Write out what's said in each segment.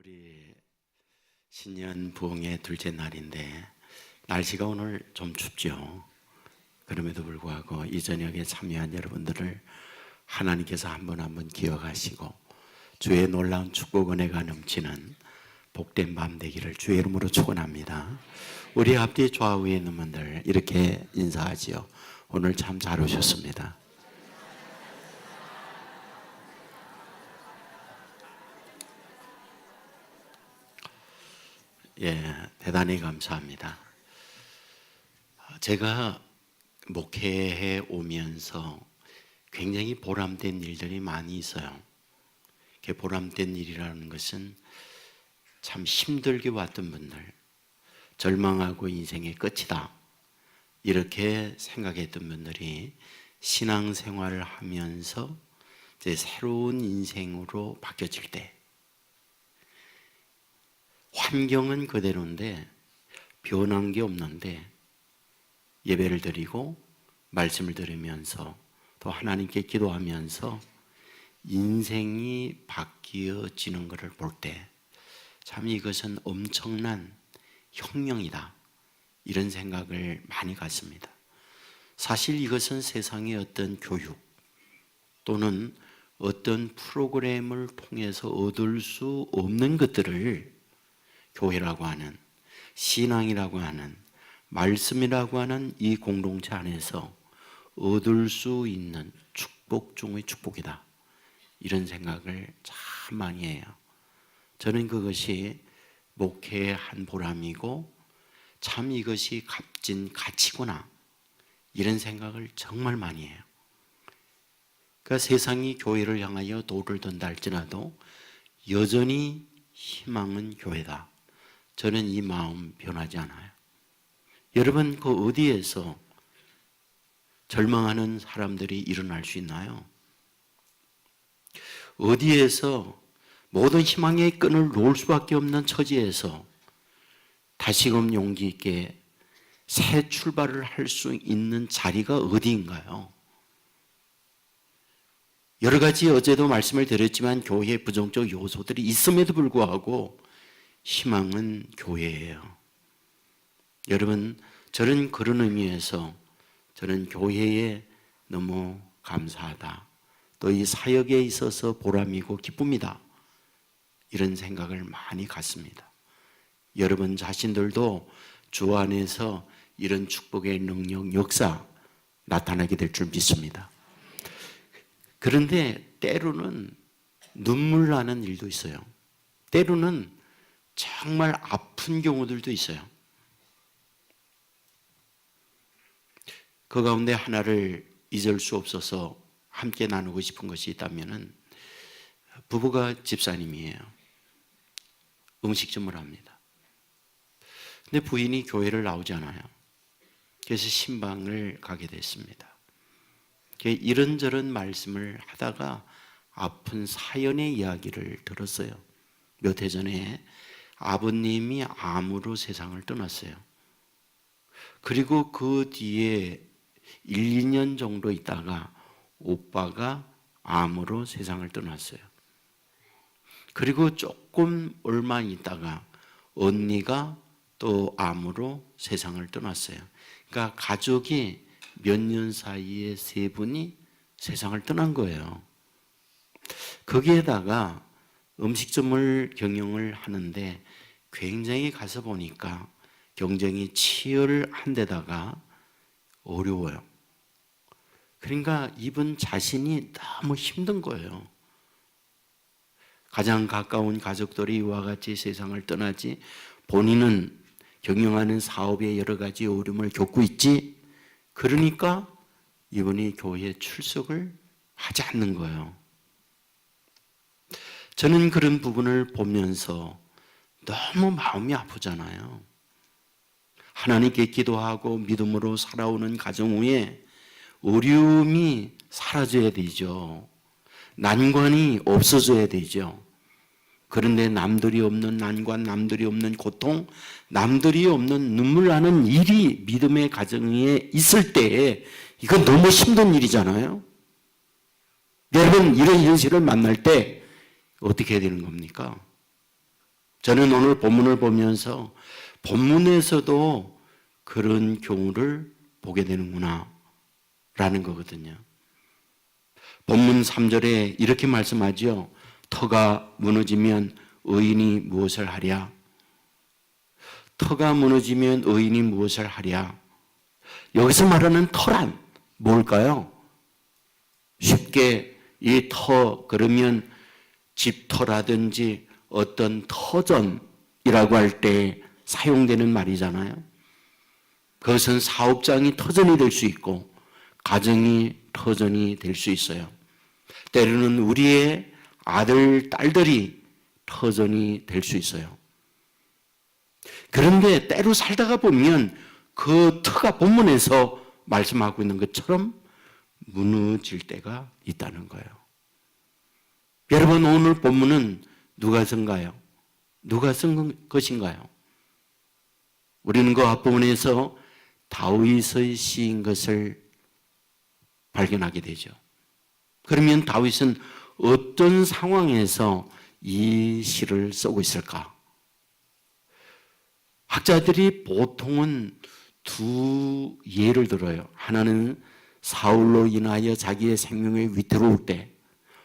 우리 신년 부흥의 둘째 날인데 날씨가 오늘 좀 춥죠. 그럼에도 불구하고 이 저녁에 참여한 여러분들을 하나님께서 한 분 한 분 기억하시고 주의 놀라운 축복 은혜가 넘치는 복된 밤 되기를 주의 이름으로 축원합니다. 우리 앞뒤 좌우에 있는 분들 이렇게 인사하지요. 오늘 참 잘 오셨습니다. 예, 대단히 감사합니다. 제가 목회해 오면서 굉장히 보람된 일들이 많이 있어요. 그 보람된 일이라는 것은 참 힘들게 왔던 분들, 절망하고 인생의 끝이다 이렇게 생각했던 분들이 신앙생활을 하면서 이제 새로운 인생으로 바뀌어질 때 환경은 그대로인데 변한 게 없는데 예배를 드리고 말씀을 들으면서 또 하나님께 기도하면서 인생이 바뀌어지는 것을 볼 때 참 이것은 엄청난 혁명이다 이런 생각을 많이 갖습니다. 사실 이것은 세상의 어떤 교육 또는 어떤 프로그램을 통해서 얻을 수 없는 것들을 교회라고 하는 신앙이라고 하는 말씀이라고 하는 이 공동체 안에서 얻을 수 있는 축복 중의 축복이다 이런 생각을 참 많이 해요. 저는 그것이 목회의 한 보람이고 참 이것이 값진 가치구나 이런 생각을 정말 많이 해요. 그러니까 세상이 교회를 향하여 돌을 든다 할지라도 여전히 희망은 교회다. 저는 이 마음 변하지 않아요. 여러분 그 어디에서 절망하는 사람들이 일어날 수 있나요? 어디에서 모든 희망의 끈을 놓을 수밖에 없는 처지에서 다시금 용기 있게 새 출발을 할 수 있는 자리가 어디인가요? 여러 가지 어제도 말씀을 드렸지만 교회의 부정적 요소들이 있음에도 불구하고 희망은 교회예요. 여러분 저는 그런 의미에서 저는 교회에 너무 감사하다. 또 이 사역에 있어서 보람이고 기쁩니다. 이런 생각을 많이 갖습니다. 여러분 자신들도 주 안에서 이런 축복의 능력, 역사 나타나게 될 줄 믿습니다. 그런데 때로는 눈물 나는 일도 있어요. 때로는 정말 아픈 경우들도 있어요. 그 가운데 하나를 잊을 수 없어서 함께 나누고 싶은 것이 있다면 부부가 집사님이에요. 음식점을 합니다. 근데 부인이 교회를 나오지 않아요. 그래서 신방을 가게 됐습니다. 이런저런 말씀을 하다가 아픈 사연의 이야기를 들었어요. 몇 해 전에 아버님이 암으로 세상을 떠났어요. 그리고 그 뒤에 1, 2년 정도 있다가 오빠가 암으로 세상을 떠났어요. 그리고 조금 얼마 있다가 언니가 또 암으로 세상을 떠났어요. 그러니까 가족이 몇 년 사이에 세 분이 세상을 떠난 거예요. 거기에다가 음식점을 경영을 하는데 굉장히 가서 보니까 경쟁이 치열한 데다가 어려워요. 그러니까 이분 자신이 너무 힘든 거예요. 가장 가까운 가족들이 이와 같이 세상을 떠나지 본인은 경영하는 사업에 여러 가지 어려움을 겪고 있지. 그러니까 이분이 교회에 출석을 하지 않는 거예요. 저는 그런 부분을 보면서 너무 마음이 아프잖아요. 하나님께 기도하고 믿음으로 살아오는 가정 후에 어려움이 사라져야 되죠. 난관이 없어져야 되죠. 그런데 남들이 없는 난관, 남들이 없는 고통, 남들이 없는 눈물 나는 일이 믿음의 가정에 있을 때 이건 너무 힘든 일이잖아요. 여러분 이런 현실을 만날 때 어떻게 해야 되는 겁니까? 저는 오늘 본문을 보면서 본문에서도 그런 경우를 보게 되는구나 라는 거거든요. 본문 3절에 이렇게 말씀하죠. 터가 무너지면 의인이 무엇을 하랴? 터가 무너지면 의인이 무엇을 하랴? 여기서 말하는 터란 뭘까요? 쉽게 이 터 그러면 집터라든지 어떤 터전이라고 할 때 사용되는 말이잖아요. 그것은 사업장이 터전이 될 수 있고 가정이 터전이 될 수 있어요. 때로는 우리의 아들, 딸들이 터전이 될 수 있어요. 그런데 때로 살다가 보면 그 터가 본문에서 말씀하고 있는 것처럼 무너질 때가 있다는 거예요. 여러분, 오늘 본문은 누가 쓴가요? 누가 쓴 것인가요? 우리는 그 앞부분에서 다윗의 시인 것을 발견하게 되죠. 그러면 다윗은 어떤 상황에서 이 시를 쓰고 있을까? 학자들이 보통은 두 예를 들어요. 하나는 사울로 인하여 자기의 생명이 위태로울 때,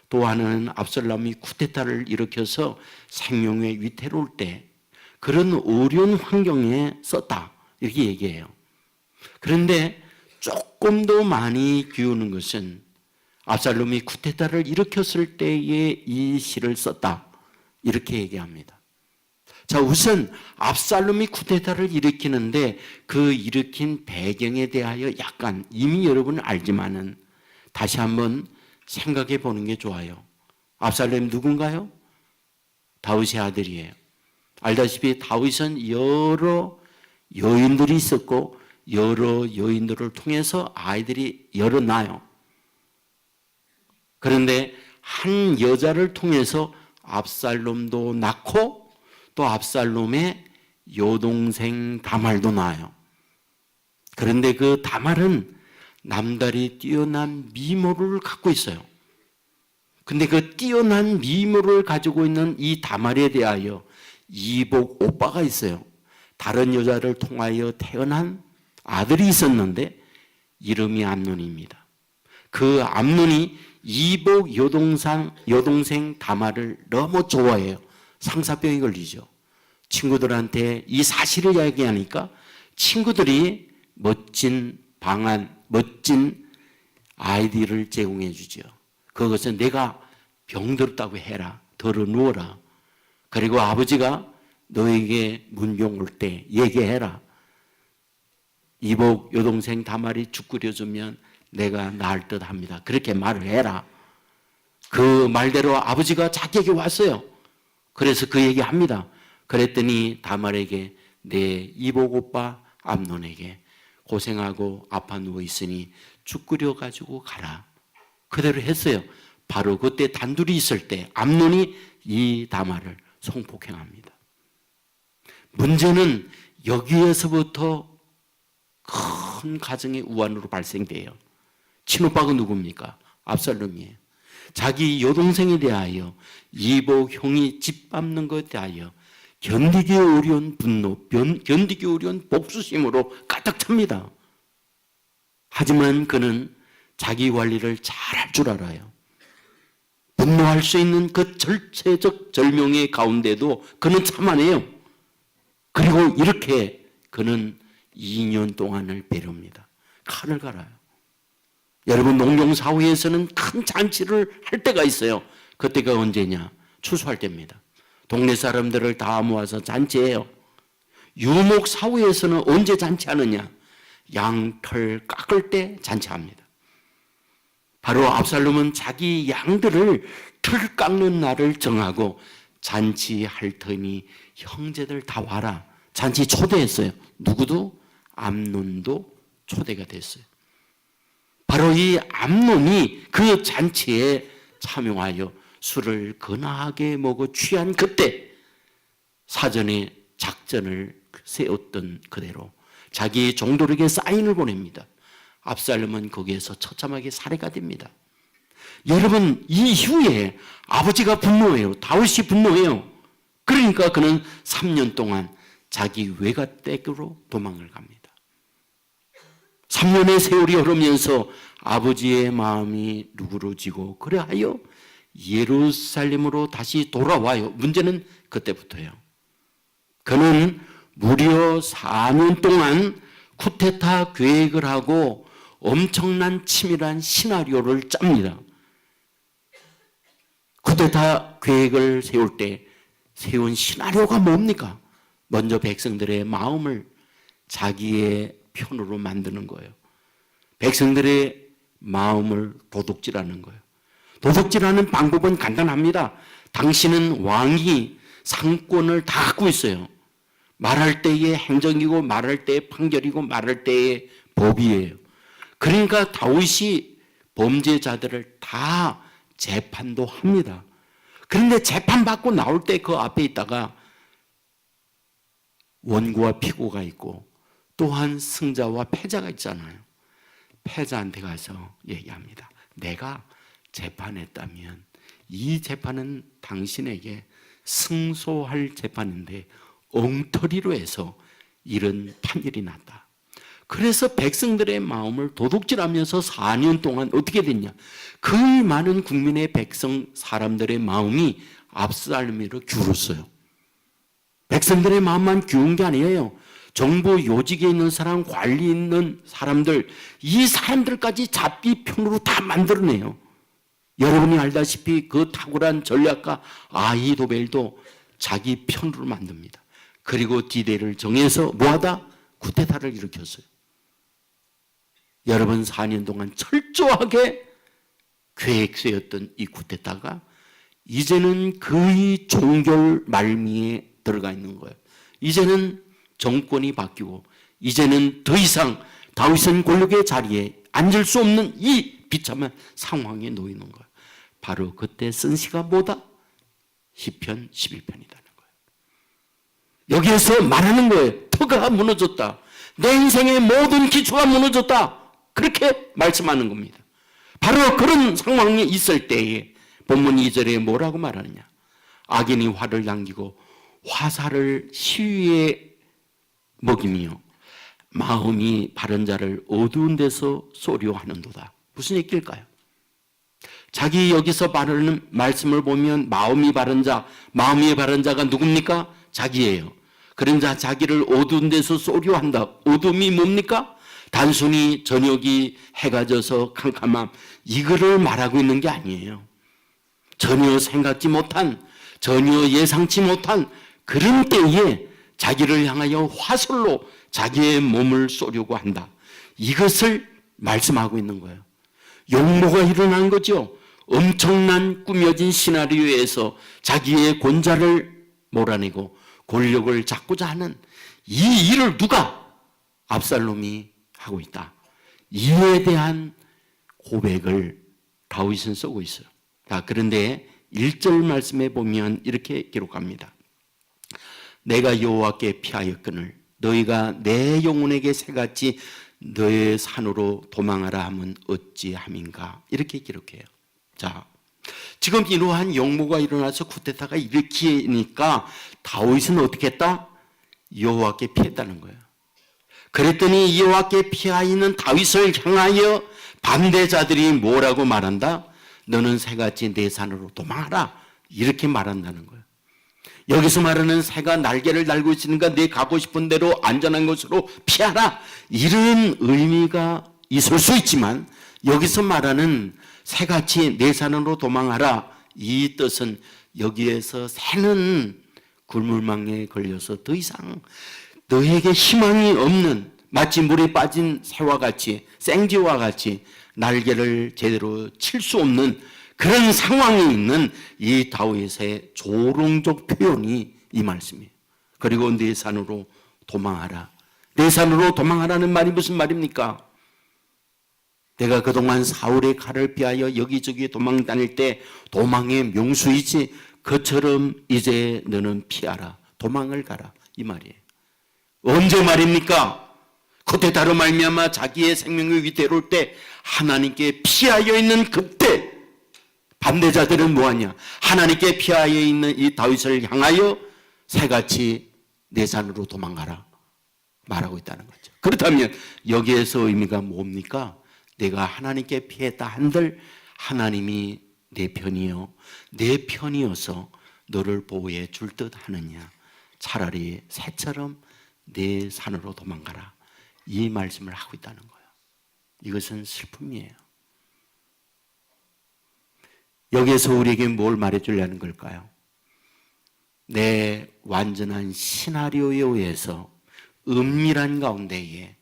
또 하나는 압살롬이 쿠데타를 일으켜서 생명이 위태로울 때 그런 어려운 환경에 썼다 이렇게 얘기해요. 그런데 조금 더 많이 기우는 것은 압살롬이 쿠데타를 일으켰을 때에 이 시를 썼다 이렇게 얘기합니다. 자, 우선 압살롬이 쿠데타를 일으키는데 그 일으킨 배경에 대하여 약간 이미 여러분은 알지만은 다시 한번 생각해 보는 게 좋아요. 압살롬이 누군가요? 다윗의 아들이에요. 알다시피 다윗은 여러 여인들이 있었고 여러 여인들을 통해서 아이들이 여러 나요. 그런데 한 여자를 통해서 압살롬도 낳고 또 압살롬의 여동생 다말도 낳아요. 그런데 그 다말은 남다리 뛰어난 미모를 갖고 있어요. 근데 그 뛰어난 미모를 가지고 있는 이 다말에 대하여 이복 오빠가 있어요. 다른 여자를 통하여 태어난 아들이 있었는데 이름이 암논입니다. 그 암논이 이복 여동생 다말을 너무 좋아해요. 상사병이 걸리죠. 친구들한테 이 사실을 이야기하니까 친구들이 멋진 방안, 멋진 아이디어를 제공해 주죠. 그것은 내가 병들었다고 해라. 덜어 누워라. 그리고 아버지가 너에게 문병 올 때 얘기해라. 이복 여동생 다말이 죽 끓여주면 내가 나을 듯 합니다. 그렇게 말을 해라. 그 말대로 아버지가 자기에게 왔어요. 그래서 그 얘기합니다. 그랬더니 다말에게 내 이복 오빠 암논에게 고생하고 아파 누워 있으니 죽 끓여가지고 가라. 그대로 했어요. 바로 그때 단둘이 있을 때 암논이 이 다말을 성폭행합니다. 문제는 여기에서부터 큰 가정의 우환으로 발생돼요. 친오빠가 누굽니까? 압살롬이에요. 자기 여동생에 대하여 이복 형이 짓밟는 것에 대하여 견디기 어려운 분노, 견디기 어려운 복수심으로 가득 찹니다. 하지만 그는 자기 관리를 잘할 줄 알아요. 분노할 수 있는 그 절체적 절명의 가운데도 그는 참아내요. 그리고 이렇게 그는 2년 동안을 배려합니다. 칼을 갈아요. 여러분, 농경사회에서는 큰 잔치를 할 때가 있어요. 그때가 언제냐? 추수할 때입니다. 동네 사람들을 다 모아서 잔치해요. 유목사회에서는 언제 잔치하느냐? 양털 깎을 때 잔치합니다. 바로 압살롬은 자기 양들을 털 깎는 날을 정하고 잔치할 터니 형제들 다 와라. 잔치 초대했어요. 누구도? 암논도 초대가 됐어요. 바로 이 암논이 그 잔치에 참여하여 술을 거나하게 먹어 취한 그때 사전에 작전을 세웠던 그대로 자기 종들에게 사인을 보냅니다. 압살롬은 거기에서 처참하게 살해가 됩니다. 여러분, 이 이후에 아버지가 분노해요. 다윗이 분노해요. 그러니까 그는 3년 동안 자기 외가댁으로 도망을 갑니다. 3년의 세월이 흐르면서 아버지의 마음이 누그러지고 그래하여 예루살렘으로 다시 돌아와요. 문제는 그때부터예요. 그는 무려 4년 동안 쿠데타 계획을 하고 엄청난 치밀한 시나리오를 짭니다. 쿠데타 계획을 세울 때 세운 시나리오가 뭡니까? 먼저 백성들의 마음을 자기의 편으로 만드는 거예요. 백성들의 마음을 도둑질하는 거예요. 도둑질하는 방법은 간단합니다. 당신은 왕이 상권을 다 갖고 있어요. 말할 때의 행정이고 말할 때의 판결이고 말할 때의 법이에요. 그러니까 다윗이 범죄자들을 다 재판도 합니다. 그런데 재판받고 나올 때 그 앞에 있다가 원고와 피고가 있고 또한 승자와 패자가 있잖아요. 패자한테 가서 얘기합니다. 내가 재판했다면 이 재판은 당신에게 승소할 재판인데 엉터리로 해서 이런 판결이 났다. 그래서 백성들의 마음을 도둑질하면서 4년 동안 어떻게 됐냐? 그 많은 국민의 백성 사람들의 마음이 압살롬으로 기울었어요. 백성들의 마음만 기운 게 아니에요. 정부 요직에 있는 사람, 관리 있는 사람들, 이 사람들까지 자기 편으로 다 만들어내요. 여러분이 알다시피 그 탁월한 전략가 아히도벨도 자기 편으로 만듭니다. 그리고 디데이를 정해서 뭐하다? 쿠데타를 일으켰어요. 여러분 4년 동안 철저하게 계획세웠던 이 쿠데타가 이제는 거의 종결 말미에 들어가 있는 거예요. 이제는 정권이 바뀌고 이제는 더 이상 다윗은 권력의 자리에 앉을 수 없는 이 비참한 상황에 놓이는 거예요. 바로 그때 쓴 시가 뭐다? 시편 11편이라는 거예요. 여기에서 말하는 거예요. 터가 무너졌다. 내 인생의 모든 기초가 무너졌다. 그렇게 말씀하는 겁니다. 바로 그런 상황이 있을 때에 본문 2절에 뭐라고 말하느냐? 악인이 화를 남기고 화살을 시위에 먹이며 마음이 바른 자를 어두운 데서 쏘려 하는도다. 무슨 얘기일까요? 자기 여기서 바르는 말씀을 보면 마음이 바른 자, 마음이 바른 자가 누굽니까? 자기예요. 그런 자 자기를 어두운 데서 쏘려 한다. 어둠이 뭡니까? 단순히 저녁이 해가 져서 캄캄함, 이거를 말하고 있는 게 아니에요. 전혀 생각지 못한, 전혀 예상치 못한 그런 때에 자기를 향하여 화살로 자기의 몸을 쏘려고 한다. 이것을 말씀하고 있는 거예요. 용모가 일어난 거죠. 엄청난 꾸며진 시나리오에서 자기의 권좌를 몰아내고 권력을 잡고자 하는 이 일을 누가? 압살롬이 하고 있다. 이에 대한 고백을 다윗은 쓰고 있어요. 그런데 1절 말씀에 보면 이렇게 기록합니다. 내가 여호와께 피하였거늘 너희가 내 영혼에게 새같이 너의 산으로 도망하라 하면 어찌함인가, 이렇게 기록해요. 자, 지금 이러한 용모가 일어나서 쿠데타가 일으키니까 다윗은 어떻게 했다? 여호와께 피했다는 거예요. 그랬더니 여호와께 피하 있는 다윗을 향하여 반대자들이 뭐라고 말한다? 너는 새같이 내 산으로 도망하라, 이렇게 말한다는 거예요. 여기서 말하는 새가 날개를 달고 있으니까 네 가고 싶은 대로 안전한 곳으로 피하라, 이런 의미가 있을 수 있지만 여기서 말하는 새같이 내 산으로 도망하라, 이 뜻은 여기에서 새는 굴물망에 걸려서 더 이상 너에게 희망이 없는, 마치 물에 빠진 새와 같이, 생쥐와 같이 날개를 제대로 칠 수 없는 그런 상황에 있는 이 다윗의 조롱적 표현이 이 말씀이에요. 그리고 내 산으로 도망하라. 내 산으로 도망하라는 말이 무슨 말입니까? 내가 그동안 사울의 칼을 피하여 여기저기 도망 다닐 때 도망의 명수이지, 그처럼 이제 너는 피하라, 도망을 가라, 이 말이에요. 언제 말입니까? 쿠데타로 말미암아 자기의 생명이 위태로울 때 하나님께 피하여 있는 그때 반대자들은 뭐하냐? 하나님께 피하여 있는 이 다윗을 향하여 새같이 내 산으로 도망가라 말하고 있다는 거죠. 그렇다면 여기에서 의미가 뭡니까? 내가 하나님께 피했다 한들 하나님이 내 편이요, 내 편이어서 너를 보호해 줄 듯 하느냐. 차라리 새처럼 내 산으로 도망가라. 이 말씀을 하고 있다는 거예요. 이것은 슬픔이에요. 여기에서 우리에게 뭘 말해주려는 걸까요? 내 완전한 시나리오에 의해서 은밀한 가운데에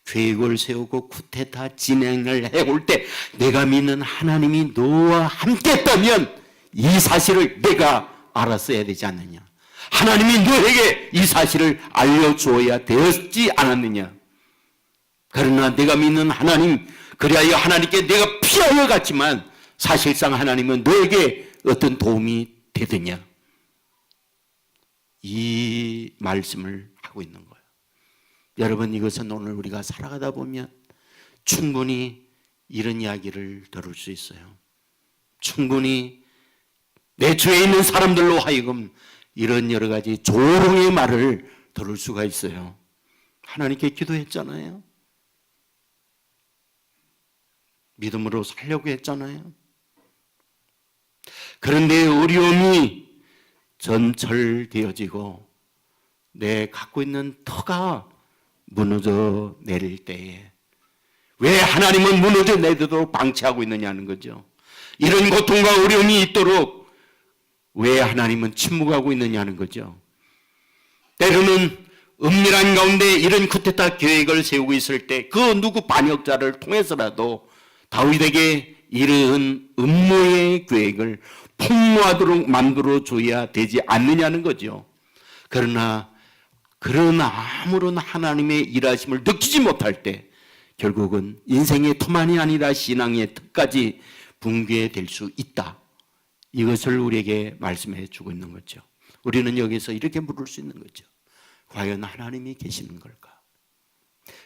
계획을 세우고 쿠데타 진행을 해올 때 내가 믿는 하나님이 너와 함께 했다면 이 사실을 내가 알았어야 되지 않느냐. 하나님이 너에게 이 사실을 알려주어야 되었지 않았느냐. 그러나 내가 믿는 하나님, 그리하여 하나님께 내가 피하여 갔지만 사실상 하나님은 너에게 어떤 도움이 되느냐. 이 말씀을 하고 있는 거예요. 여러분, 이것은 오늘 우리가 살아가다 보면 충분히 이런 이야기를 들을 수 있어요. 충분히 내 주위에 있는 사람들로 하여금 이런 여러 가지 조롱의 말을 들을 수가 있어요. 하나님께 기도했잖아요. 믿음으로 살려고 했잖아요. 그런데 어려움이 전철되어지고 내 갖고 있는 터가 무너져 내릴 때에 왜 하나님은 무너져 내리도록 방치하고 있느냐는 거죠. 이런 고통과 어려움이 있도록 왜 하나님은 침묵하고 있느냐는 거죠. 때로는 은밀한 가운데 이런 쿠데타 계획을 세우고 있을 때 그 누구 반역자를 통해서라도 다윗에게 이런 음모의 계획을 폭로하도록 만들어줘야 되지 않느냐는 거죠. 그러나 그런 아무런 하나님의 일하심을 느끼지 못할 때 결국은 인생의 터만이 아니라 신앙의 터까지 붕괴될 수 있다. 이것을 우리에게 말씀해 주고 있는 거죠. 우리는 여기서 이렇게 물을 수 있는 거죠. 과연 하나님이 계시는 걸까?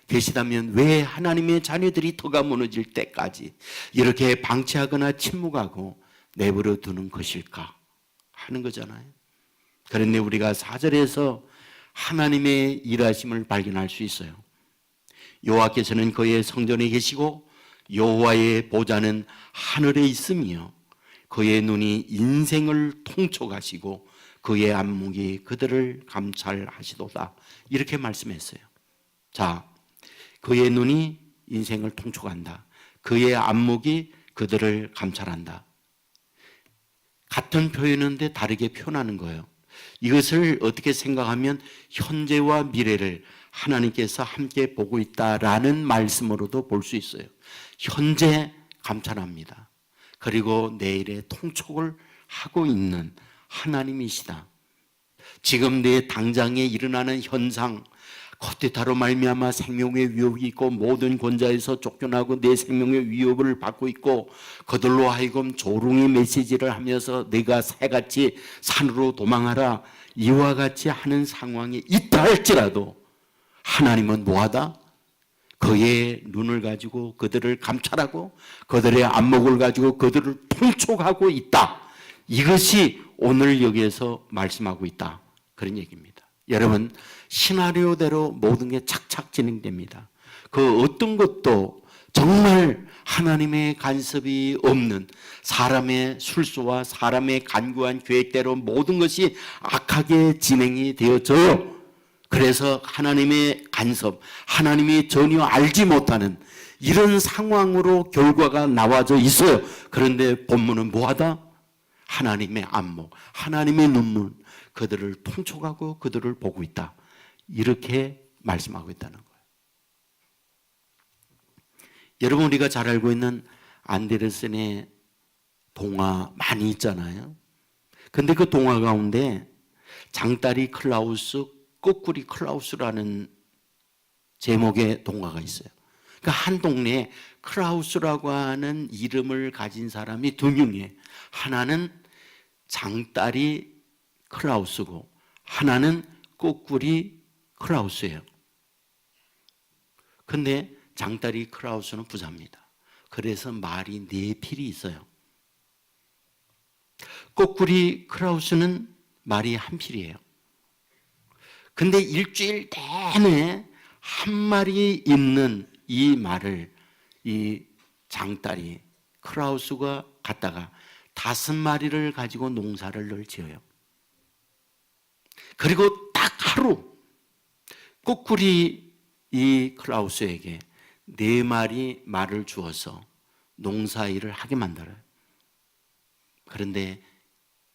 계시다면 왜 하나님의 자녀들이 터가 무너질 때까지 이렇게 방치하거나 침묵하고 내버려 두는 것일까 하는 거잖아요. 그런데 우리가 4절에서 하나님의 일하심을 발견할 수 있어요. 여호와께서는 그의 성전에 계시고 여호와의 보좌는 하늘에 있으며 그의 눈이 인생을 통촉하시고 그의 안목이 그들을 감찰하시도다. 이렇게 말씀했어요. 자, 그의 눈이 인생을 통촉한다. 그의 안목이 그들을 감찰한다. 같은 표현인데 다르게 표현하는 거예요. 이것을 어떻게 생각하면 현재와 미래를 하나님께서 함께 보고 있다라는 말씀으로도 볼 수 있어요. 현재 감찰합니다. 그리고 내일의 통촉을 하고 있는 하나님이시다. 지금 내 당장에 일어나는 현상, 쿠데타로 말미암아 생명의 위협이 있고 모든 권자에서 쫓겨나고 내 생명의 위협을 받고 있고 그들로 하여금 조롱의 메시지를 하면서 내가 새같이 산으로 도망하라 이와 같이 하는 상황이 있다 할지라도 하나님은 뭐하다? 그의 눈을 가지고 그들을 감찰하고 그들의 안목을 가지고 그들을 통촉하고 있다. 이것이 오늘 여기에서 말씀하고 있다. 그런 얘기입니다. 여러분, 시나리오대로 모든 게 착착 진행됩니다. 그 어떤 것도 정말 하나님의 간섭이 없는 사람의 술수와 사람의 간교한 계획대로 모든 것이 악하게 진행이 되어져요. 그래서 하나님의 간섭, 하나님이 전혀 알지 못하는 이런 상황으로 결과가 나와져 있어요. 그런데 본문은 뭐하다? 하나님의 안목, 하나님의 눈물, 그들을 통촉하고 그들을 보고 있다. 이렇게 말씀하고 있다는 거예요. 여러분, 우리가 잘 알고 있는 안데르센의 동화 많이 있잖아요. 근데 그 동화 가운데 장다리 클라우스, 거꾸리 클라우스라는 제목의 동화가 있어요. 그러니까 한 동네에 클라우스라고 하는 이름을 가진 사람이 두 명이에요. 하나는 장다리 클라우스고 하나는 거꾸리 클라우스예요. 근데 장다리 클라우스는 부자입니다. 그래서 말이 네 필이 있어요. 거꾸리 클라우스는 말이 한 필이에요. 근데 일주일 내내 한 마리 있는 이 말을 이 장딸이 크라우스가 갖다가 5마리를 가지고 농사를 늘 지어요. 그리고 딱 하루 꾸꾸리 이 크라우스에게 4마리 말을 주어서 농사일을 하게 만들어요. 그런데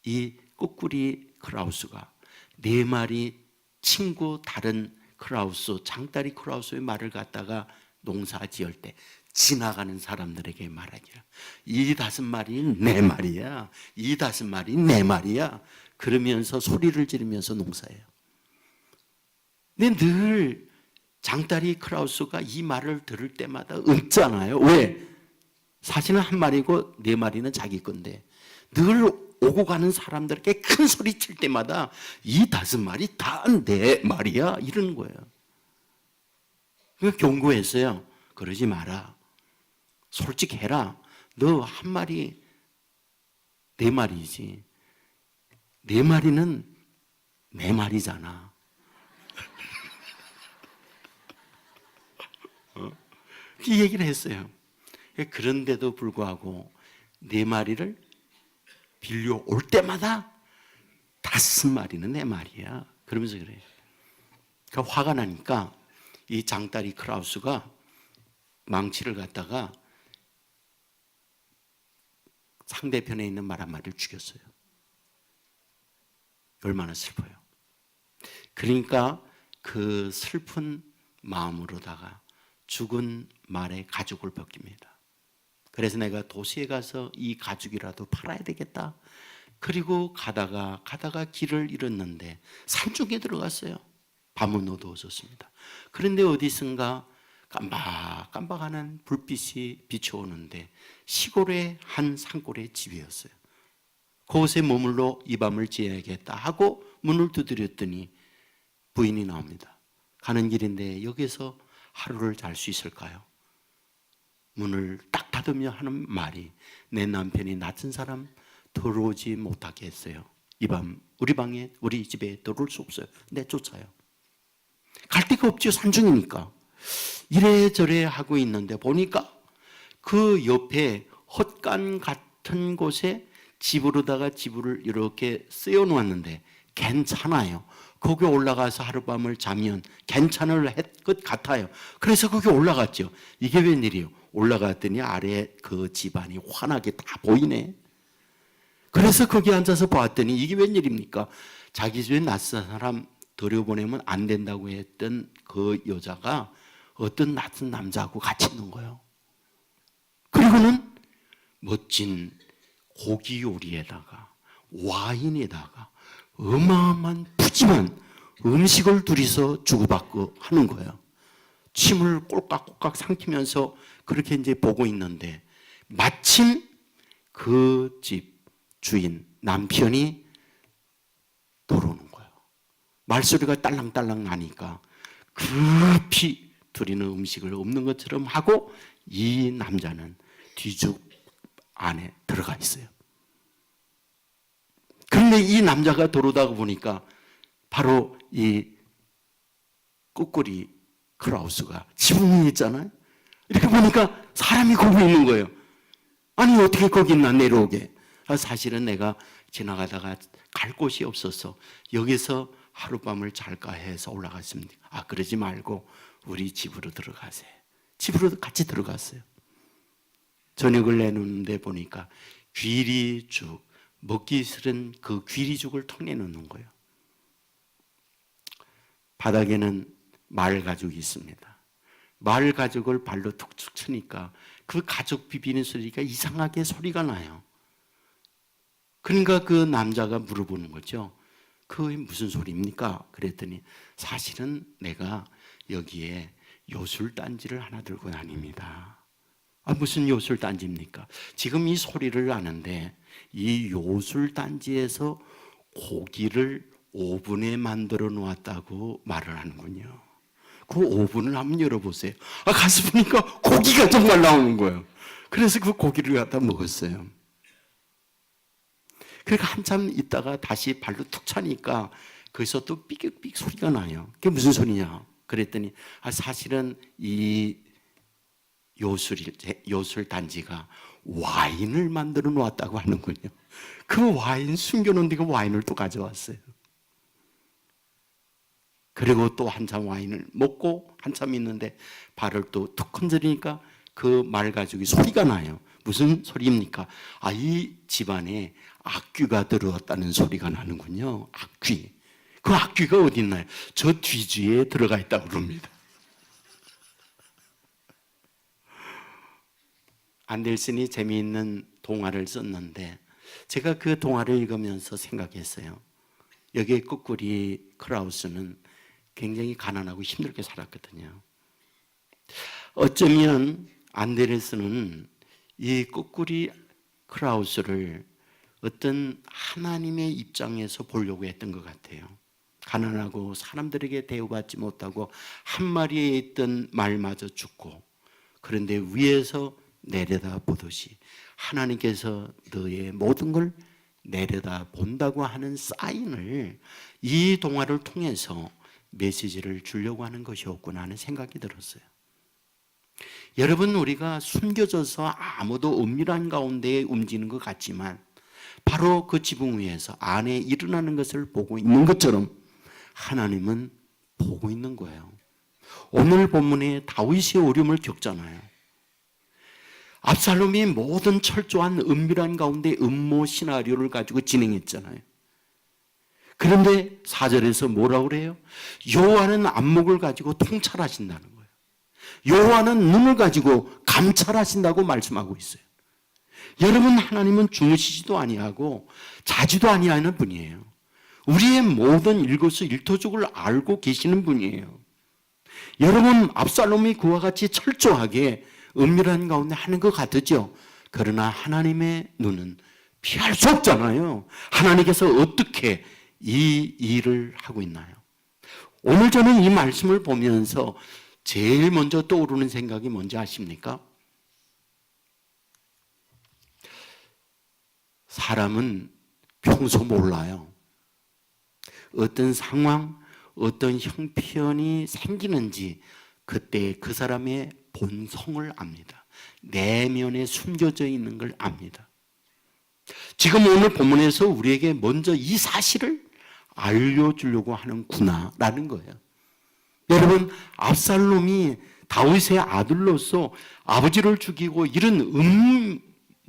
이 꾸꾸리 크라우스가 4마리 친구 다른 크라우스, 장딸이 크라우스의 말을 갖다가 농사 지을 때 지나가는 사람들에게 말하기를 이 5마리는 내 말이야, 이 5마리 내 말이야 그러면서 소리를 지르면서 농사해요. 근데 늘 장딸이 크라우스가 이 말을 들을 때마다 없잖아요. 왜? 사실은 1마리고 4마리는 자기 건데 늘 오고 가는 사람들에게 큰 소리 칠 때마다 이 5마리 다 내 말이야 이러는 거예요. 그래서 경고했어요. 그러지 마라. 솔직해라. 너 1마리 4마리지. 4마리는 내 말이잖아. 이 얘기를 했어요. 그런데도 불구하고 4마리를 빌려올 때마다 5마리는 내 말이야. 그러면서 그래요. 그러니까 화가 나니까 이 장딸이 크라우스가 망치를 갖다가 상대편에 있는 말 1마리를 죽였어요. 얼마나 슬퍼요. 그러니까 그 슬픈 마음으로다가 죽은 말의 가죽을 벗깁니다. 그래서 내가 도시에 가서 이 가죽이라도 팔아야 되겠다. 그리고 가다가 길을 잃었는데 산중에 들어갔어요. 밤은 어두워졌습니다. 그런데 어디선가 깜박깜박하는 불빛이 비춰오는데 시골의 한 산골의 집이었어요. 그곳에 머물러 이 밤을 지내야겠다 하고 문을 두드렸더니 부인이 나옵니다. 가는 길인데 여기서 하루를 잘 수 있을까요? 문을 딱 닫으며 하는 말이 내 남편이 낯선 사람 들어오지 못하게 했어요. 이 밤 우리 집에 들어올 수 없어요. 내쫓아요. 갈 데가 없죠. 산중이니까. 이래저래 하고 있는데 보니까 그 옆에 헛간 같은 곳에 집으로다가 집을 이렇게 쓰여 놓았는데 괜찮아요. 거기 올라가서 하룻밤을 자면 괜찮을 것 같아요. 그래서 거기 올라갔죠. 이게 웬일이에요? 올라갔더니 아래 그 집안이 환하게 다 보이네. 그래서 거기 앉아서 봤더니 이게 웬일입니까? 자기 집에 낯선 사람 들여보내면 안 된다고 했던 그 여자가 어떤 낯선 남자하고 같이 있는 거예요. 그리고는 멋진 고기 요리에다가 와인에다가 어마어마한 푸짐한 음식을 둘이서 주고받고 하는 거예요. 침을 꼴깍꼴깍 삼키면서 그렇게 이제 보고 있는데 마침 그 집 주인 남편이 들어오는 거예요. 말소리가 딸랑딸랑 나니까 급히 둘이는 음식을 없는 것처럼 하고 이 남자는 뒤죽 안에 들어가 있어요. 그런데 이 남자가 들어오다가 보니까 바로 이 꾸꾸리 크라우스가 지붕 위에 있잖아요. 이렇게 보니까 사람이 거기 있는 거예요. 아니 어떻게 거기 있나 내려오게. 사실은 내가 지나가다가 갈 곳이 없어서 여기서 하룻밤을 잘까 해서 올라갔습니다. 아 그러지 말고 우리 집으로 들어가세요. 집으로 같이 들어갔어요. 저녁을 내놓는데 보니까 귀리죽, 먹기 싫은 그 귀리죽을 턱내 놓는 거예요. 바닥에는 말 가죽이 있습니다. 말 가죽을 발로 툭툭 치니까 그 가죽 비비는 소리가 이상하게 소리가 나요. 그러니까 그 남자가 물어보는 거죠. 그게 무슨 소리입니까? 그랬더니 사실은 내가 여기에 요술단지를 하나 들고 다닙니다. 아, 무슨 요술단지입니까? 지금 이 소리를 아는데 이 요술단지에서 고기를 오븐에 만들어 놓았다고 말을 하는군요. 그 오븐을 한번 열어보세요. 아, 가서 보니까 고기가 정말 나오는 거예요. 그래서 그 고기를 갖다 먹었어요. 그러니까 한참 있다가 다시 발로 툭 차니까 거기서 또 삐걱삐걱 소리가 나요. 그게 무슨 소리냐? 그랬더니 사실은 이 요술 단지가 와인을 만들어 놓았다고 하는군요. 그 와인 숨겨놓은 데가 와인을 또 가져왔어요. 그리고 또 한참 와인을 먹고 한참 있는데 발을 또 툭 건드리니까 그 말 가죽이 소리가 나요. 무슨 소리입니까? 이 집안에 악귀가 들어왔다는 소리가 나는군요. 악귀. 그 악귀가 어디 있나요? 저 뒤주에 들어가 있다고 그럽니다. 안델슨이 재미있는 동화를 썼는데 제가 그 동화를 읽으면서 생각했어요. 여기에 꾸꾸리 크라우스는 굉장히 가난하고 힘들게 살았거든요. 어쩌면 안데르슨은 이 꾸꾸리 크라우스를 어떤 하나님의 입장에서 보려고 했던 것 같아요. 가난하고 사람들에게 대우받지 못하고 한 마리에 있던 말마저 죽고, 그런데 위에서 내려다 보듯이 하나님께서 너의 모든 걸 내려다 본다고 하는 사인을 이 동화를 통해서 메시지를 주려고 하는 것이었구나 하는 생각이 들었어요. 여러분, 우리가 숨겨져서 아무도 은밀한 가운데 움직이는 것 같지만 바로 그 지붕 위에서 안에 일어나는 것을 보고 있는 것처럼 하나님은 보고 있는 거예요. 오늘 본문에 다윗이 어려움을 겪잖아요. 압살롬이 모든 철저한 은밀한 가운데 음모 시나리오를 가지고 진행했잖아요. 그런데 4절에서 뭐라고 그래요? 여호와는 안목을 가지고 통찰하신다는 거예요. 여호와는 눈을 가지고 감찰하신다고 말씀하고 있어요. 여러분, 하나님은 주무시지도 아니하고 자지도 아니하는 분이에요. 우리의 모든 일거수일투족을 알고 계시는 분이에요. 여러분, 압살롬이 그와 같이 철저하게 은밀한 가운데 하는 것 같으죠? 그러나 하나님의 눈은 피할 수 없잖아요. 하나님께서 어떻게 이 일을 하고 있나요? 오늘 저는 이 말씀을 보면서 제일 먼저 떠오르는 생각이 뭔지 아십니까? 사람은 평소 몰라요. 어떤 상황, 어떤 형편이 생기는지 그때 그 사람의 본성을 압니다. 내면에 숨겨져 있는 걸 압니다. 지금 오늘 본문에서 우리에게 먼저 이 사실을 알려주려고 하는구나 라는 거예요. 여러분, 압살롬이 다윗의 아들로서 아버지를 죽이고 이런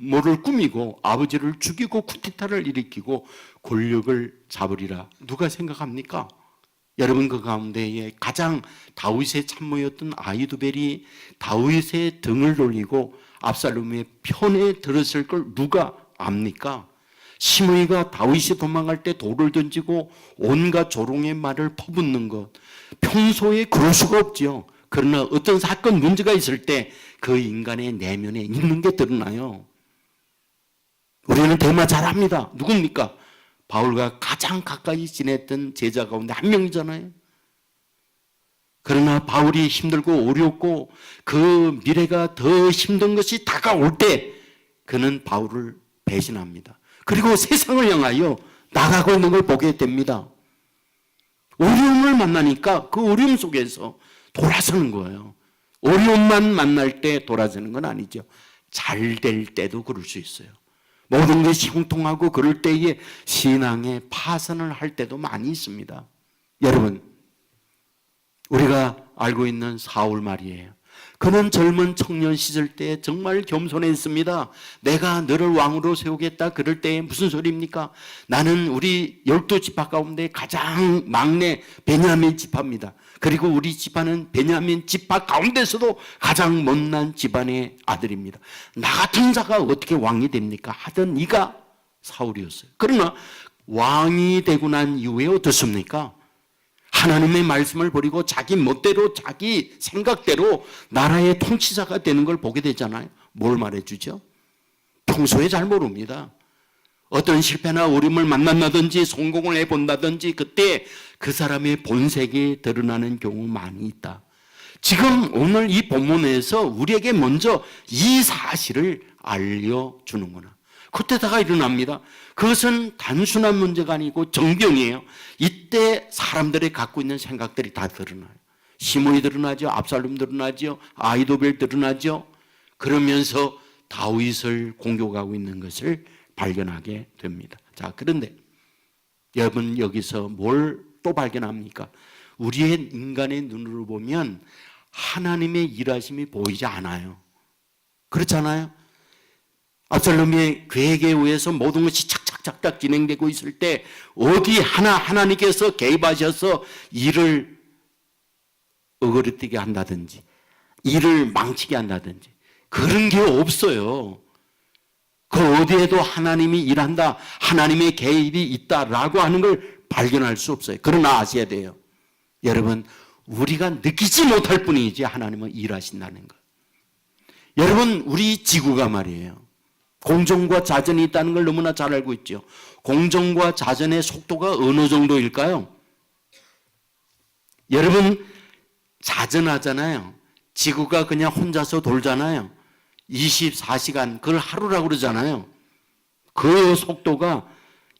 음모를 꾸미고 아버지를 죽이고 쿠데타를 일으키고 권력을 잡으리라 누가 생각합니까? 여러분, 그 가운데에 가장 다윗의 참모였던 아히도벨이 다윗의 등을 돌리고 압살롬의 편에 들었을 걸 누가 압니까? 시므이가 다윗이 도망갈 때 돌을 던지고 온갖 조롱의 말을 퍼붓는 것, 평소에 그럴 수가 없죠. 그러나 어떤 사건 문제가 있을 때 그 인간의 내면에 있는 게 드러나요. 우리는 대마 잘 압니다. 누굽니까? 바울과 가장 가까이 지냈던 제자 가운데 한 명이잖아요. 그러나 바울이 힘들고 어렵고 그 미래가 더 힘든 것이 다가올 때 그는 바울을 배신합니다. 그리고 세상을 향하여 나가고 있는 걸 보게 됩니다. 어려움을 만나니까 그 어려움 속에서 돌아서는 거예요. 어려움만 만날 때 돌아서는 건 아니죠. 잘 될 때도 그럴 수 있어요. 모든 것이 형통하고 그럴 때에 신앙의 파선을 할 때도 많이 있습니다. 여러분, 우리가 알고 있는 사울 말이에요. 그는 젊은 청년 시절 때 정말 겸손했습니다. 내가 너를 왕으로 세우겠다 그럴 때 무슨 소리입니까? 나는 우리 12지파 가운데 가장 막내 베냐민 지파입니다. 그리고 우리 지파는 베냐민 지파 가운데서도 가장 못난 집안의 아들입니다. 나 같은 자가 어떻게 왕이 됩니까? 하던 이가 사울이었어요. 그러나 왕이 되고 난 이후에 어떻습니까? 하나님의 말씀을 버리고 자기 멋대로 자기 생각대로 나라의 통치자가 되는 걸 보게 되잖아요. 뭘 말해주죠? 평소에 잘 모릅니다. 어떤 실패나 어려움을 만난다든지 성공을 해본다든지 그때 그 사람의 본색이 드러나는 경우 많이 있다. 지금 오늘 이 본문에서 우리에게 먼저 이 사실을 알려주는구나. 쿠데타가 일어납니다. 그것은 단순한 문제가 아니고 정병이에요. 이때 사람들이 갖고 있는 생각들이 다 드러나요. 시몬이 드러나죠. 압살롬 드러나죠. 아히도벨 드러나죠. 그러면서 다윗을 공격하고 있는 것을 발견하게 됩니다. 자, 그런데 여러분 여기서 뭘 또 발견합니까? 우리의 인간의 눈으로 보면 하나님의 일하심이 보이지 않아요. 그렇잖아요. 압살롬의 계획에 의해서 모든 것이 착착착착 진행되고 있을 때 어디 하나님께서 개입하셔서 일을 어그러뜨게 한다든지 일을 망치게 한다든지 그런 게 없어요. 그 어디에도 하나님이 일한다, 하나님의 개입이 있다라고 하는 걸 발견할 수 없어요. 그러나 아셔야 돼요. 여러분, 우리가 느끼지 못할 뿐이지 하나님은 일하신다는 것. 여러분, 우리 지구가 말이에요. 공정과 자전이 있다는 걸 너무나 잘 알고 있죠. 공정과 자전의 속도가 어느 정도일까요? 여러분, 자전하잖아요. 지구가 그냥 혼자서 돌잖아요. 24시간, 그걸 하루라고 그러잖아요. 그 속도가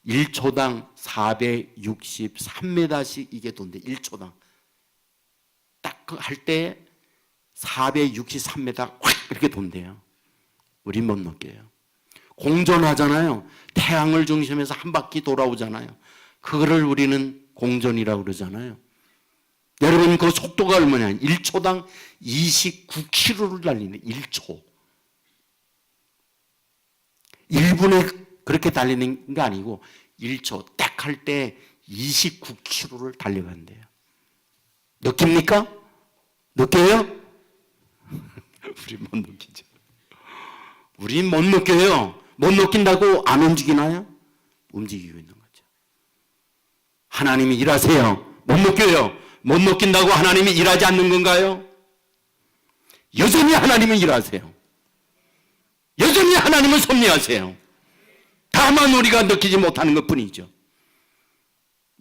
1초당 463m씩 이게 돈대. 1초당. 딱 할 때 463m 확 이렇게 돈대요. 우린 못 느껴요. 공전하잖아요. 태양을 중심해서 한 바퀴 돌아오잖아요. 그거를 우리는 공전이라고 그러잖아요. 여러분 그 속도가 얼마냐? 1초당 29km를 달리는 1초. 1분에 그렇게 달리는 게 아니고 1초 딱 할 때 29km를 달려간대요. 느낍니까? 느껴요? 우리 못 느끼죠. 우린 못 느껴요. 못 느낀다고 안 움직이나요? 움직이고 있는 거죠. 하나님이 일하세요. 못 느껴요. 못 느낀다고 하나님이 일하지 않는 건가요? 여전히 하나님은 일하세요. 여전히 하나님은 섭리하세요. 다만 우리가 느끼지 못하는 것뿐이죠.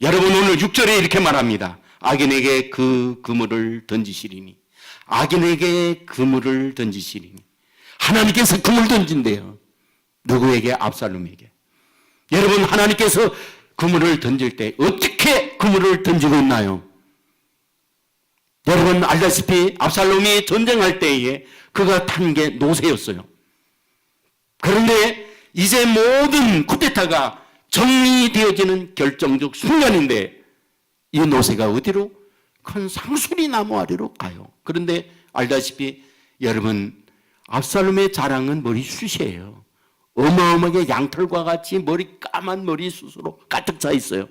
여러분 오늘 6절에 이렇게 말합니다. 악인에게 그 그물을 던지시리니, 악인에게 그물을 던지시리니. 하나님께서 그물 던진대요. 누구에게? 압살롬에게. 여러분 하나님께서 그물을 던질 때 어떻게 그물을 던지고 있나요? 여러분 알다시피 압살롬이 전쟁할 때에 그가 탄 게 노새였어요. 그런데 이제 모든 쿠데타가 정리되어지는 결정적 순간인데 이 노새가 어디로? 큰 상수리 나무 아래로 가요. 그런데 알다시피 여러분 압살롬의 자랑은 머리숱이에요. 어마어마하게 양털과 같이 까만 머리숱으로 가득 차 있어요.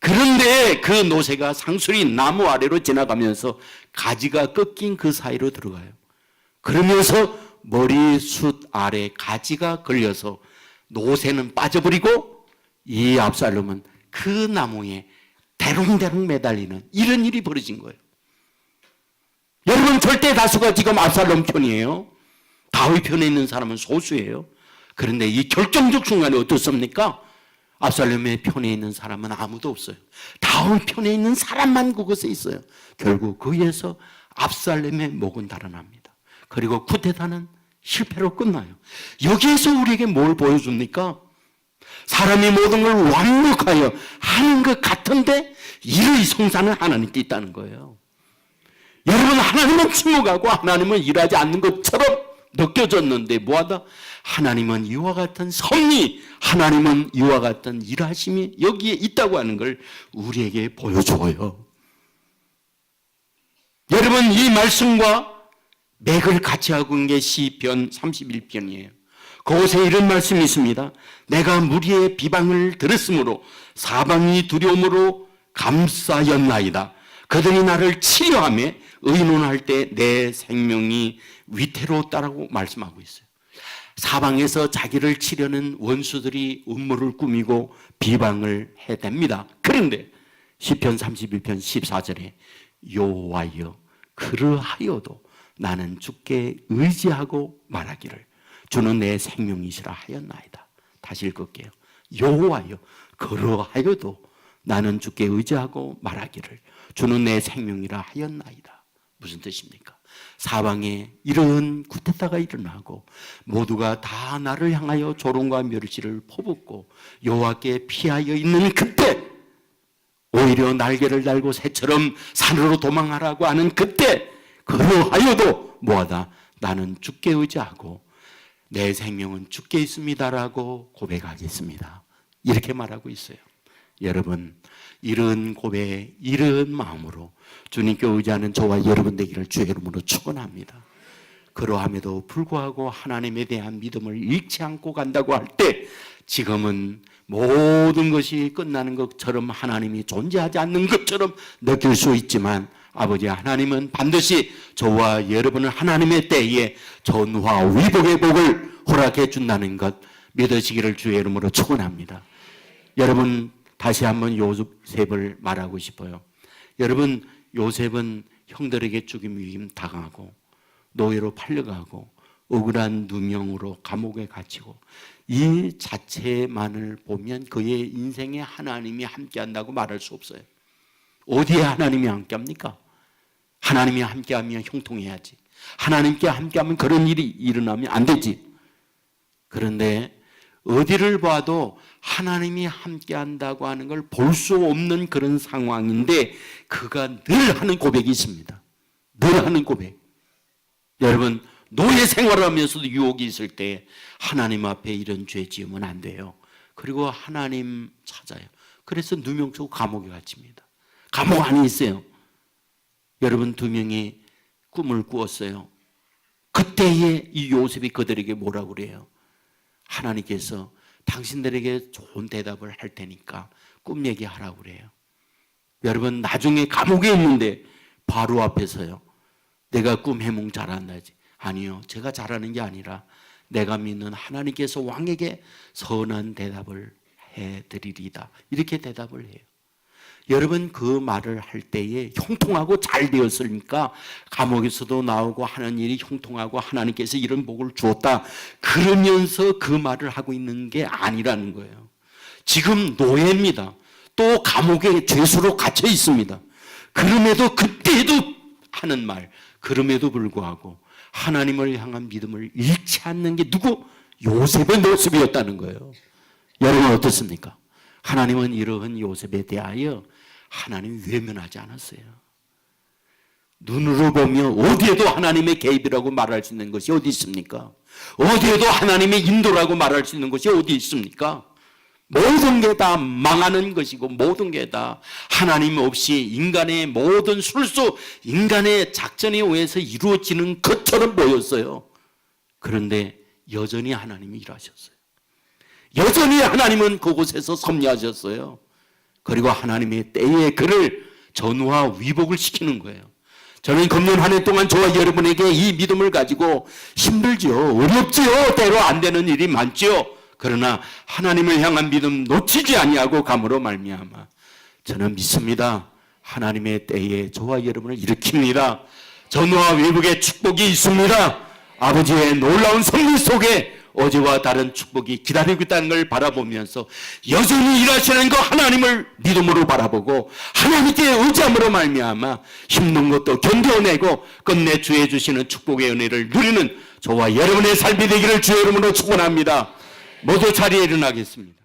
그런데 그 노새가 상수리 나무 아래로 지나가면서 가지가 꺾인 그 사이로 들어가요. 그러면서 머리숱 아래 가지가 걸려서 노새는 빠져버리고 이 압살롬은 그 나무에 대롱대롱 매달리는 이런 일이 벌어진 거예요. 여러분 절대 다수가 지금 압살롬 편이에요. 다윗 편에 있는 사람은 소수예요. 그런데 이 결정적 순간에 어떻습니까? 압살롬의 편에 있는 사람은 아무도 없어요. 다윗 편에 있는 사람만 그곳에 있어요. 결국 거기에서 압살롬의 목은 달아납니다. 그리고 쿠데타는 실패로 끝나요. 여기에서 우리에게 뭘 보여줍니까? 사람이 모든 걸 완벽하여 하는 것 같은데 일의 성사는 하나님께 있다는 거예요. 여러분 하나님은 침묵하고 하나님은 일하지 않는 것처럼 느껴졌는데 뭐하다? 하나님은 이와 같은 섭리, 하나님은 이와 같은 일하심이 여기에 있다고 하는 걸 우리에게 보여줘요. 여러분 이 말씀과 맥을 같이 하고 있는 게 시편 31편이에요. 그곳에 이런 말씀이 있습니다. 내가 무리의 비방을 들었으므로 사방이 두려움으로 감싸였나이다. 그들이 나를 치려하며 의논할 때 내 생명이 위태로웠다라고 말씀하고 있어요. 사방에서 자기를 치려는 원수들이 음모를 꾸미고 비방을 해댑니다. 그런데 시편 31편 14절에 여호와여 그러하여도 나는 주께 의지하고 말하기를 주는 내 생명이시라 하였나이다. 다시 읽을게요. 여호와여 그러하여도 나는 주께 의지하고 말하기를 주는 내 생명이라 하였나이다. 무슨 뜻입니까? 사방에 이런 쿠데타가 일어나고 모두가 다 나를 향하여 조롱과 멸시를 퍼붓고 여호와께 피하여 있는 그때, 오히려 날개를 달고 새처럼 산으로 도망하라고 하는 그때, 그러하여도 뭐하다? 나는 주께 의지하고 내 생명은 주께 있습니다라고 고백하겠습니다. 이렇게 말하고 있어요. 여러분, 이런 고백, 이런 마음으로 주님께 의지하는 저와 여러분 되기를 주의 이름으로 축원합니다. 그러함에도 불구하고 하나님에 대한 믿음을 잃지 않고 간다고 할 때, 지금은 모든 것이 끝나는 것처럼, 하나님이 존재하지 않는 것처럼 느낄 수 있지만, 아버지 하나님은 반드시 저와 여러분은 하나님의 때에 전화 위복의 복을 허락해 준다는 것 믿으시기를 주의 이름으로 축원합니다. 여러분, 다시 한번 요셉을 말하고 싶어요. 여러분, 요셉은 형들에게 죽임 위임 당하고 노예로 팔려가고 억울한 누명으로 감옥에 갇히고, 이 자체만을 보면 그의 인생에 하나님이 함께한다고 말할 수 없어요. 어디에 하나님이 함께합니까? 하나님이 함께하면 형통해야지. 하나님께 함께하면 그런 일이 일어나면 안 되지. 그런데 어디를 봐도 하나님이 함께한다고 하는 걸 볼 수 없는 그런 상황인데, 그가 늘 하는 고백이 있습니다. 늘 하는 고백. 여러분, 노예 생활을 하면서도 유혹이 있을 때 하나님 앞에 이런 죄 지으면 안 돼요. 그리고 하나님 찾아요. 그래서 누명 쓰고 감옥에 갇힙니다. 감옥 안에 있어요. 여러분, 두 명이 꿈을 꾸었어요. 그때에 이 요셉이 그들에게 뭐라고 그래요? 하나님께서 당신들에게 좋은 대답을 할 테니까 꿈 얘기하라고 그래요. 여러분, 나중에 감옥에 있는데 바로 앞에서요, 내가 꿈 해몽 잘한다지. 아니요, 제가 잘하는 게 아니라 내가 믿는 하나님께서 왕에게 선한 대답을 해드리리다, 이렇게 대답을 해요. 여러분, 그 말을 할 때에 형통하고 잘 되었으니까 감옥에서도 나오고 하는 일이 형통하고 하나님께서 이런 복을 주었다, 그러면서 그 말을 하고 있는 게 아니라는 거예요. 지금 노예입니다. 또 감옥에 죄수로 갇혀 있습니다. 그럼에도 그때도 하는 말, 그럼에도 불구하고 하나님을 향한 믿음을 잃지 않는 게 누구? 요셉의 모습이었다는 거예요. 여러분, 어떻습니까? 하나님은 이러한 요셉에 대하여 하나님 외면하지 않았어요. 눈으로 보면 어디에도 하나님의 개입이라고 말할 수 있는 것이 어디 있습니까? 어디에도 하나님의 인도라고 말할 수 있는 것이 어디 있습니까? 모든 게 다 망하는 것이고, 모든 게 다 하나님 없이 인간의 모든 술수, 인간의 작전에 의해서 이루어지는 것처럼 보였어요. 그런데 여전히 하나님이 일하셨어요. 여전히 하나님은 그곳에서 섭리하셨어요. 그리고 하나님의 때에 그를 전우와 위복을 시키는 거예요. 저는 금년 한 해 동안 저와 여러분에게 이 믿음을 가지고 힘들죠. 어렵지요. 때로 안 되는 일이 많지요. 그러나 하나님을 향한 믿음 놓치지 아니하고 감으로 말미암아 저는 믿습니다. 하나님의 때에 저와 여러분을 일으킵니다. 전우와 위복의 축복이 있습니다. 아버지의 놀라운 섭리 속에 어제와 다른 축복이 기다리고 있다는 걸 바라보면서 여전히 일하시는 그 하나님을 믿음으로 바라보고 하나님께 의지함으로 말미암아 힘든 것도 견뎌내고 끝내 주의 주시는 축복의 은혜를 누리는 저와 여러분의 삶이 되기를 주의 이름으로 축원합니다. 모두 자리에 일어나겠습니다.